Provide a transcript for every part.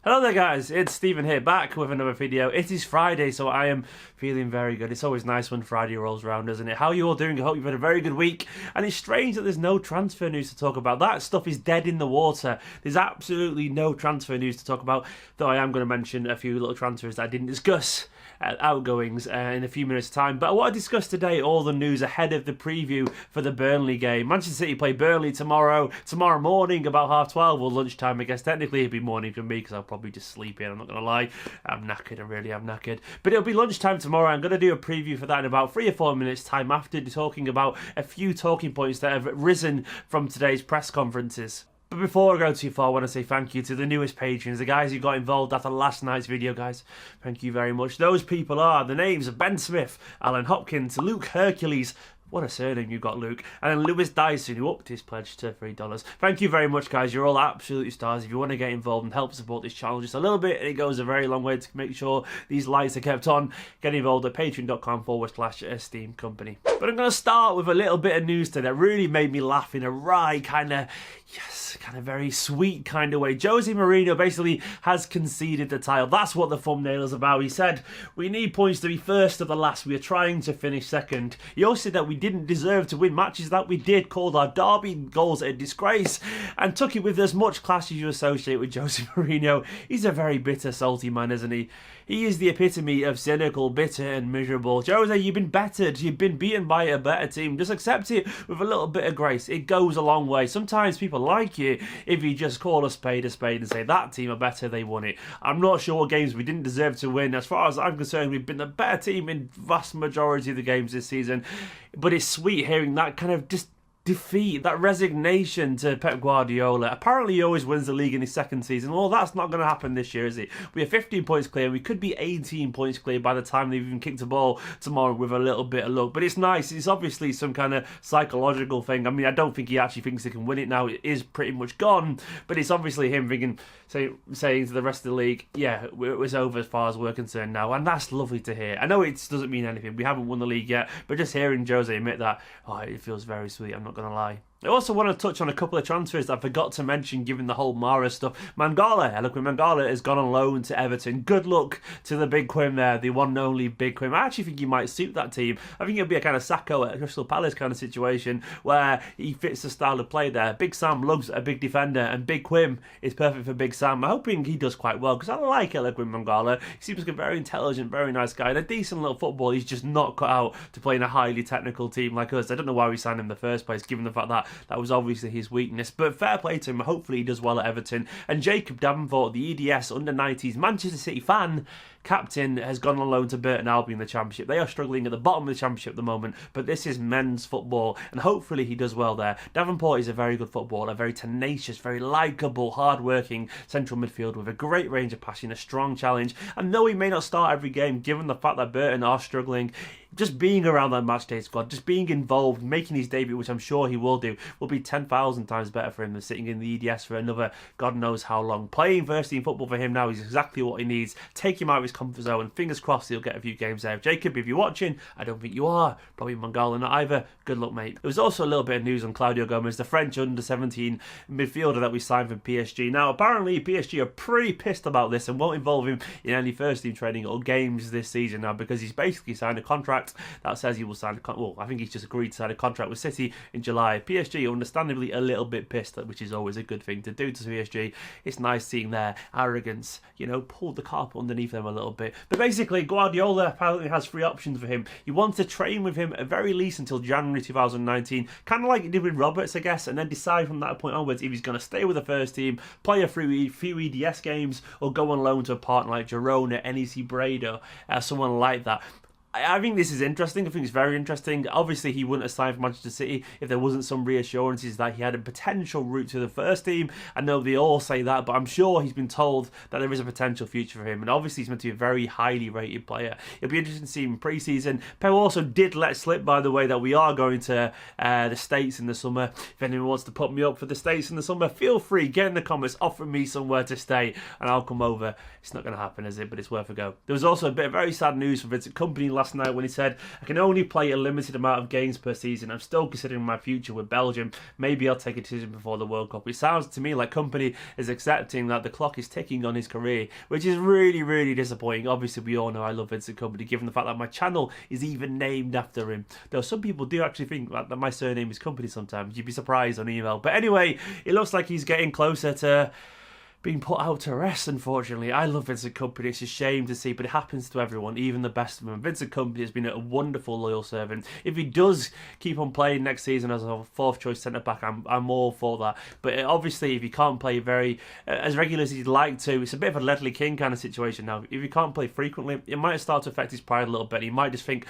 Hello there guys, it's Stephen here, back with another video. It is Friday, so I am feeling very good. It's always nice when Friday rolls around, isn't it? How are you all doing? I hope you've had a very good week. And it's strange that there's no transfer news to talk about. That stuff is dead in the water. There's absolutely no transfer news to talk about, though I am going to mention a few little transfers that I didn't discuss outgoings in a few minutes time. But I want to discuss today all the news ahead of the preview for the Burnley game. Manchester City play Burnley tomorrow morning about 12:30 or lunchtime. I guess technically it'd be morning for me because I'll probably just sleep in, I'm not going to lie. I'm knackered, I really am knackered. But it'll be lunchtime tomorrow. I'm going to do a preview for that in about 3 or 4 minutes time after talking about a few talking points that have risen from today's press conferences. But before I go too far, I want to say thank you to the newest patrons, the guys who got involved after last night's video, guys. Thank you very much. Those people are the names of Ben Smith, Alan Hopkins, Luke Hercules. What a surname you got, Luke. And then Lewis Dyson, who upped his pledge to $3. Thank you very much, guys. You're all absolutely stars. If you want to get involved and help support this channel just a little bit, it goes a very long way to make sure these lights are kept on. Get involved at patreon.com/Esteemed Kompany. But I'm going to start with a little bit of news today that really made me laugh in a wry kind of very sweet kind of way. Jose Mourinho basically has conceded the title. That's what the thumbnail is about. He said, we need points to be first of the last. We are trying to finish second. He also said that we didn't deserve to win matches that we did, called our derby goals a disgrace, and took it with as much class as you associate with Jose Mourinho. He's a very bitter, salty man, isn't he? He is the epitome of cynical, bitter and miserable. Jose, you've been bettered. You've been beaten by a better team. Just accept it with a little bit of grace. It goes a long way. Sometimes people like you if you just call a spade and say that team are better, they won it. I'm not sure what games we didn't deserve to win. As far as I'm concerned, we've been the better team in vast majority of the games this season. But it's sweet hearing that kind of just defeat, that resignation to Pep Guardiola. Apparently he always wins the league in his second season. Well, that's not going to happen this year, is it? We are 15 points clear. We could be 18 points clear by the time they've even kicked a ball tomorrow with a little bit of luck. But it's nice. It's obviously some kind of psychological thing. I mean, I don't think he actually thinks they can win it now. It is pretty much gone. But it's obviously him thinking, saying to the rest of the league, yeah, it was over as far as we're concerned now. And that's lovely to hear. I know it doesn't mean anything. We haven't won the league yet. But just hearing Jose admit that, oh, it feels very sweet. I'm not going to lie. I also want to touch on a couple of transfers that I forgot to mention given the whole Mara stuff. Eloquent Mangala has gone on loan to Everton. Good luck to the Big Quim there, the one and only Big Quim. I actually think he might suit that team. I think it'll be a kind of Sacco at Crystal Palace kind of situation where he fits the style of play there. Big Sam loves a big defender and Big Quim is perfect for Big Sam. I'm hoping he does quite well because I like Eloquent Mangala. He seems like a very intelligent, very nice guy and a decent little football. He's just not cut out to play in a highly technical team like us. I don't know why we signed him in the first place given the fact that that was obviously his weakness, but fair play to him. Hopefully he does well at Everton. And Jacob Davenport, the EDS under-90s Manchester City fan, captain, has gone on loan to Burton Albion in the Championship. They are struggling at the bottom of the Championship at the moment, but this is men's football, and hopefully he does well there. Davenport is a very good footballer, very tenacious, very likeable, hard-working central midfield with a great range of passing, a strong challenge, and though he may not start every game, given the fact that Burton are struggling, just being around that matchday squad, just being involved, making his debut, which I'm sure he will do, will be 10,000 times better for him than sitting in the EDS for another God knows how long. Playing first team football for him now is exactly what he needs. Take him out of his comfort zone and fingers crossed he'll get a few games there. Jacob, if you're watching, I don't think you are. Probably Mangala not either. Good luck, mate. There was also a little bit of news on Claudio Gomez, the French under-17 midfielder that we signed from PSG. Now, apparently PSG are pretty pissed about this and won't involve him in any first team training or games this season now because he's basically signed a contract that says he will sign I think he's just agreed to sign a contract with City in July. PSG are understandably a little bit pissed, which is always a good thing to do to PSG. It's nice seeing their arrogance, pull the carpet underneath them a little bit. But basically, Guardiola apparently has 3 options for him. He wants to train with him at very least until January 2019, kind of like he did with Roberts, I guess, and then decide from that point onwards if he's going to stay with the first team, play a few EDS games, or go on loan to a partner like Girona, NEC Breda, someone like that. I think this is interesting. I think it's very interesting. Obviously, he wouldn't have signed for Manchester City if there wasn't some reassurances that he had a potential route to the first team. I know they all say that, but I'm sure he's been told that there is a potential future for him. And obviously, he's meant to be a very highly rated player. It'll be interesting to see him in pre-season. Pep also did let slip, by the way, that we are going to the States in the summer. If anyone wants to put me up for the States in the summer, feel free. Get in the comments, offer me somewhere to stay, and I'll come over. It's not going to happen, is it? But it's worth a go. There was also a bit of very sad news from Vincent Kompany last night when he said, "I can only play a limited amount of games per season. I'm still considering my future with Belgium. Maybe I'll take a decision before the World Cup." It sounds to me like Kompany is accepting that the clock is ticking on his career, which is really, really disappointing. Obviously, we all know I love Vincent Kompany, given the fact that my channel is even named after him. Though some people do actually think that my surname is Kompany sometimes. You'd be surprised on email. But anyway, it looks like he's getting closer to being put out to rest, unfortunately. I love Vincent Kompany. It's a shame to see, but it happens to everyone, even the best of them. Vincent Kompany has been a wonderful, loyal servant. If he does keep on playing next season as a fourth choice centre-back, I'm all for that. But obviously, if he can't play very as regularly as he'd like to, it's a bit of a Ledley King kind of situation now. If he can't play frequently, it might start to affect his pride a little bit. He might just think,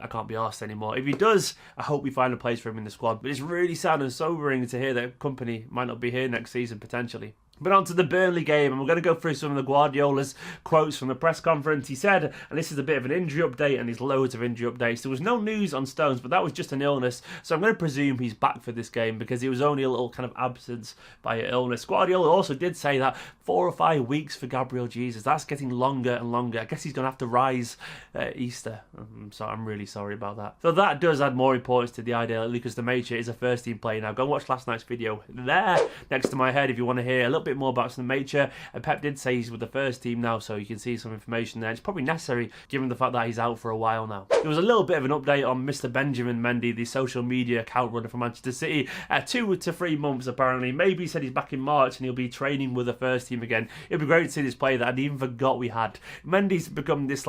I can't be arsed anymore. If he does, I hope we find a place for him in the squad. But it's really sad and sobering to hear that Kompany might not be here next season, potentially. But on to the Burnley game, and we're going to go through some of the Guardiola's quotes from the press conference. He said, and this is a bit of an injury update, and there's loads of injury updates. There was no news on Stones, but that was just an illness. So I'm going to presume he's back for this game because he was only a little kind of absence by an illness. Guardiola also did say that 4 or 5 weeks for Gabriel Jesus. That's getting longer and longer. I guess he's going to have to rise Easter. So I'm really sorry about that. So that does add more importance to the idea that Lucas Demaitre is a first team player now. Go and watch last night's video there next to my head if you want to hear a little bit more about Demaitre. Pep did say he's with the first team now, so you can see some information there. It's probably necessary given the fact that he's out for a while now. There was a little bit of an update on Mr. Benjamin Mendy, the social media account runner for Manchester City. 2 to 3 months apparently. Maybe he said he's back in March and he'll be training with the first team again. It'd be great to see this player that I'd even forgot we had. Mendy's become this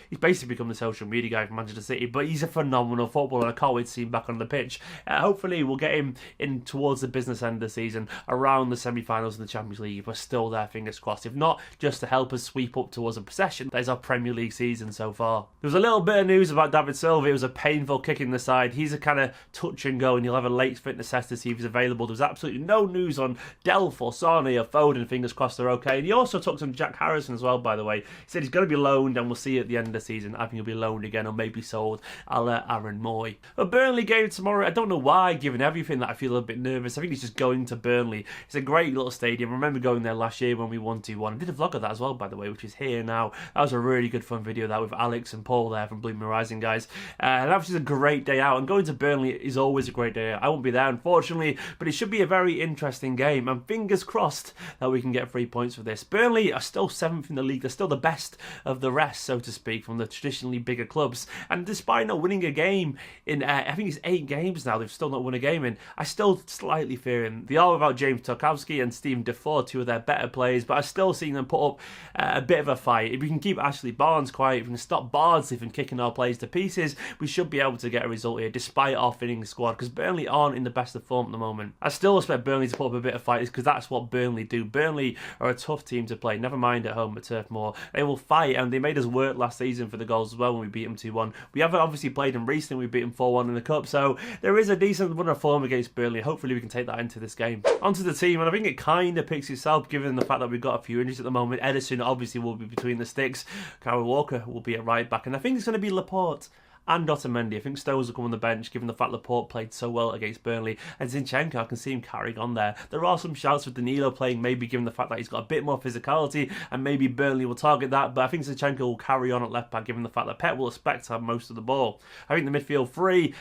he's basically become the social media guy for Manchester City, but he's a phenomenal footballer and I can't wait to see him back on the pitch. Hopefully we'll get him in towards the business end of the season, around the semi-finals in the Champions League. If we're still there, fingers crossed. If not, just to help us sweep up towards a possession. There's our Premier League season so far. There was a little bit of news about David Silva. It was a painful kick in the side. He's a kind of touch and go, and you'll have a late fitness test to see if he's available. There was absolutely no news on Delph or Sane or Foden. Fingers crossed they're okay. And he also took some Jack Harrison as well, by the way. He said he's going to be loaned, and we'll see at the end of the season. I think he'll be loaned again or maybe sold. I'll let Aaron Moy. A Burnley game tomorrow. I don't know why, given everything, that I feel a bit nervous. I think it's just going to Burnley. It's a great little stadium. I remember going there last year when we won 2-1. I did a vlog of that as well, by the way, which is here now. That was a really good fun video, that, with Alex and Paul there from Blooming Rising, guys. And that was just a great day out. And going to Burnley is always a great day out. I won't be there, unfortunately, but it should be a very interesting game. And fingers crossed that we can get 3 points for this. Burnley are still 7th in the league. They're still the best of the rest, so to speak, from the traditionally bigger clubs. And despite not winning a game in, I think it's 8 games now, they've still not won a game in. I still slightly fear him. They are without James Tarkowski and Steven Defoe, 2 of their better players, but I still see them put up a bit of a fight. If we can keep Ashley Barnes quiet, if we can stop Bardsley from kicking our players to pieces, we should be able to get a result here, despite our thinning squad, because Burnley aren't in the best of form at the moment. I still expect Burnley to put up a bit of fight, because that's what Burnley do. Burnley are a tough team to play, never mind at home at Turf Moor. They will fight, and they made us work last season for the goals as well when we beat them 2-1. We haven't obviously played them recently, we beat them 4-1 in the Cup, so there is a decent run of form against Burnley. Hopefully we can take that into this game. Onto the team, and I think it kind of picks itself, given the fact that we've got a few injuries at the moment. Edison obviously will be between the sticks. Kyle Walker will be at right back, and I think it's going to be Laporte and Otamendi. I think Stones will come on the bench, given the fact Laporte played so well against Burnley. And Zinchenko, I can see him carrying on there. There are some shouts for Danilo playing, maybe given the fact that he's got a bit more physicality, and maybe Burnley will target that. But I think Zinchenko will carry on at left back, given the fact that Pep will expect to have most of the ball. I think the midfield three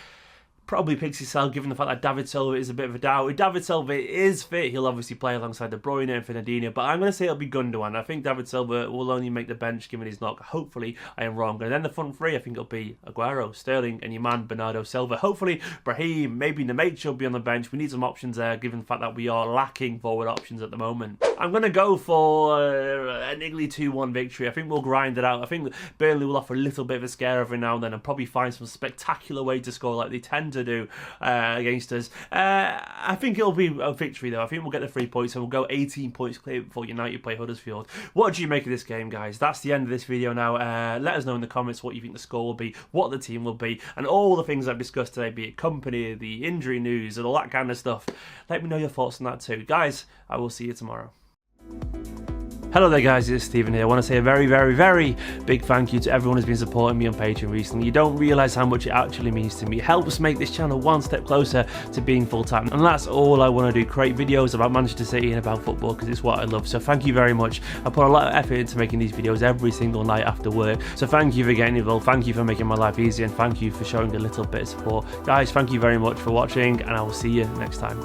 probably picks itself, given the fact that David Silva is a bit of a doubt. If David Silva is fit, he'll obviously play alongside De Bruyne and Fernandinho, but I'm going to say it'll be Gundogan. I think David Silva will only make the bench given his knock. Hopefully I am wrong. And then the front three, I think it'll be Aguero, Sterling, and your man Bernardo Silva. Hopefully Brahim, maybe Nemeth will be on the bench. We need some options there, given the fact that we are lacking forward options at the moment. I'm going to go for a niggly 2-1 victory. I think we'll grind it out. I think Burnley will offer a little bit of a scare every now and then and probably find some spectacular way to score like they tend to do against us. I think it'll be a victory though. I think we'll get the 3 points and we'll go 18 points clear before United play Huddersfield. What do you make of this game, guys? That's the end of this video now. Let us know in the comments what you think the score will be, what the team will be, and all the things I've discussed today, be it Kompany, the injury news, and all that kind of stuff. Let me know your thoughts on that too. Guys, I will see you tomorrow. Hello there guys, it's Stephen here. I want to say a very big thank you to everyone who's been supporting me on Patreon recently. You don't realise how much it actually means to me. It helps make this channel one step closer to being full-time, and that's all I want to do, create videos about Manchester City and about football because it's what I love. So thank you very much. I put a lot of effort into making these videos every single night after work, so thank you for getting involved, thank you for making my life easy, and thank you for showing a little bit of support. Guys, thank you very much for watching, and I will see you next time.